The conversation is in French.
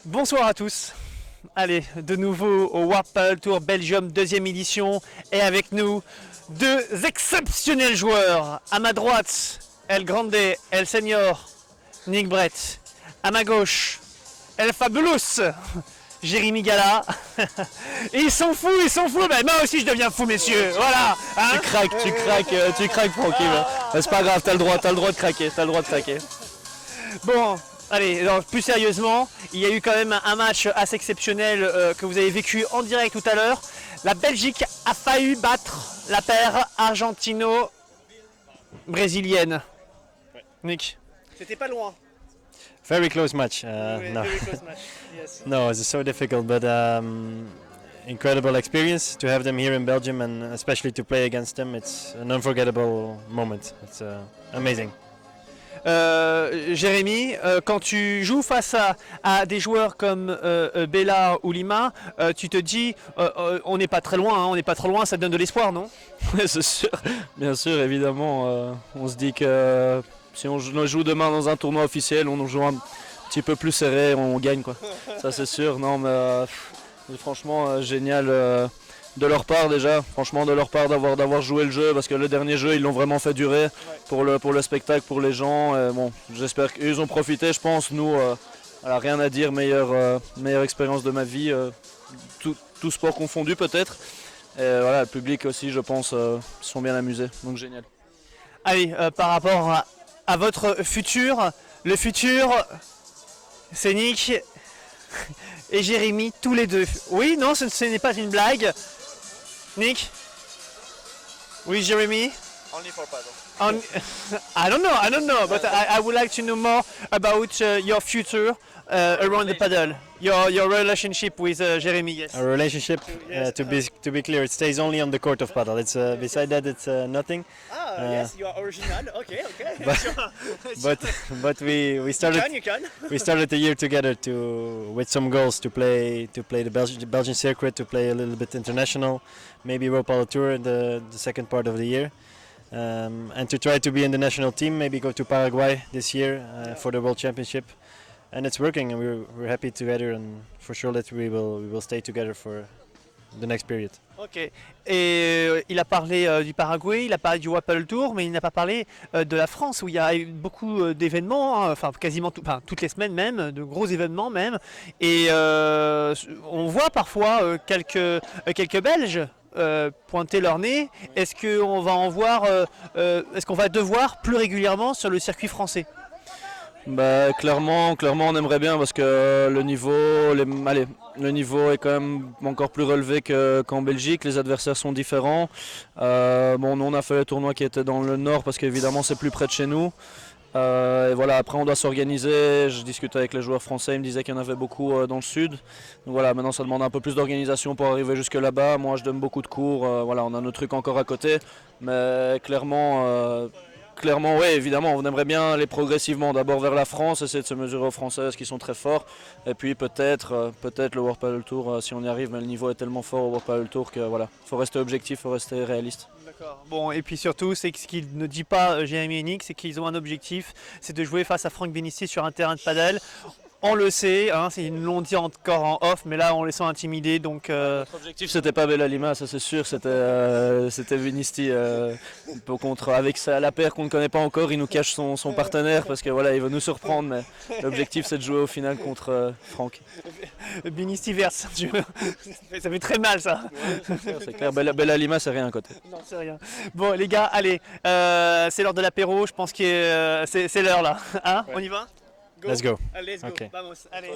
Bonsoir à tous. Allez, de nouveau au World Padel Tour Belgium, deuxième édition. Et avec nous, deux exceptionnels joueurs. À ma droite, El Grande, El Senior, Nick Brett. À ma gauche, El Fabulous, Jérémy Gala. Et ils sont fous. Ben, moi aussi je deviens fou, messieurs. Voilà. Hein, Tu craques, Francky. C'est pas grave, t'as le droit de craquer, Bon, allez, alors, plus sérieusement, il y a eu quand même un match assez exceptionnel que vous avez vécu en direct tout à l'heure. La Belgique a failli battre la paire argentino-brésilienne. Ouais. Nick, c'était pas loin. Very close match. No, Very close match. Yes. no, it's so difficult, but incredible experience to have them here in Belgium, and especially to play against them. It's an unforgettable moment. It's amazing. Jérémy, quand tu joues face à des joueurs comme Bella ou Lima, tu te dis on n'est pas très loin, ça te donne de l'espoir, non? C'est sûr, bien sûr, évidemment. On se dit que si on joue demain dans un tournoi officiel, on joue un petit peu plus serré, on gagne quoi. Ça c'est sûr. Non, mais franchement génial. De leur part déjà, franchement de leur part d'avoir joué le jeu, parce que le dernier jeu ils l'ont vraiment fait durer pour le spectacle, pour les gens. Bon, j'espère qu'ils ont profité, je pense. Nous, voilà, rien à dire, meilleure expérience de ma vie, tout sport confondu peut-être. Et voilà, le public aussi, je pense, se sont bien amusés, donc génial. Allez, par rapport à votre futur, le futur, c'est Nick et Jérémy, tous les deux. Oui, non, ce n'est pas une blague. Nick? Oui, Jeremy? Only for paddle. I don't know, but I would like to know more about your future around the paddle. Your relationship with Jeremy, yes. Our relationship, Yes, to be clear, it stays only on the court of paddle. It's beside that, it's nothing. Yes, you are original. Okay. But we started. You can. We started the year together with some goals to play the Belgian circuit, to play a little bit international, maybe World Padel Tour in the second part of the year, and to try to be in the national team, maybe go to Paraguay this year for the World Championship. And it's working, and we're happy together, and for sure that we will stay together for the next period. Ok. Et il a parlé du Paraguay, il a parlé du World Padel Tour, mais il n'a pas parlé de la France où il y a eu beaucoup d'événements, enfin quasiment toutes les semaines même, de gros événements même. Et on voit parfois quelques Belges pointer leur nez. Est-ce qu'on va en voir, est-ce qu'on va devoir plus régulièrement sur le circuit français? Bah, clairement, on aimerait bien, parce que le niveau est quand même encore plus relevé qu'en Belgique. Les adversaires sont différents. Bon, nous on a fait le tournoi qui était dans le nord parce qu'évidemment c'est plus près de chez nous. Et voilà, après on doit s'organiser. Je discutais avec les joueurs français, ils me disaient qu'il y en avait beaucoup dans le sud. Donc voilà, maintenant ça demande un peu plus d'organisation pour arriver jusque là-bas. Moi je donne beaucoup de cours, voilà, on a nos trucs encore à côté. Mais clairement, oui, évidemment, on aimerait bien aller progressivement, d'abord vers la France, essayer de se mesurer aux Françaises qui sont très forts, et puis peut-être le World Padel Tour si on y arrive, mais le niveau est tellement fort au World Padel Tour que voilà, faut rester objectif, faut rester réaliste. D'accord. Bon, et puis surtout, c'est que ce qu'il ne dit pas Jérémy et Nick, c'est qu'ils ont un objectif, c'est de jouer face à Franck Benisti sur un terrain de padel. On le sait, hein, ils nous l'ont dit encore en off, mais là on les sent intimidés, donc... Notre objectif c'était pas Bella Lima, ça c'est sûr, c'était Benisti avec la paire qu'on ne connaît pas encore, il nous cache son partenaire parce que voilà, il veut nous surprendre, mais l'objectif c'est de jouer au final contre Franck. Benisti verse, ça fait très mal ça. C'est clair, Bella Lima c'est rien à côté. Non, c'est rien. Bon les gars, allez, c'est l'heure de l'apéro, je pense que c'est l'heure là. Hein, ouais. On y va? Let's go. Allez, let's go. Okay. Vamos. Allez.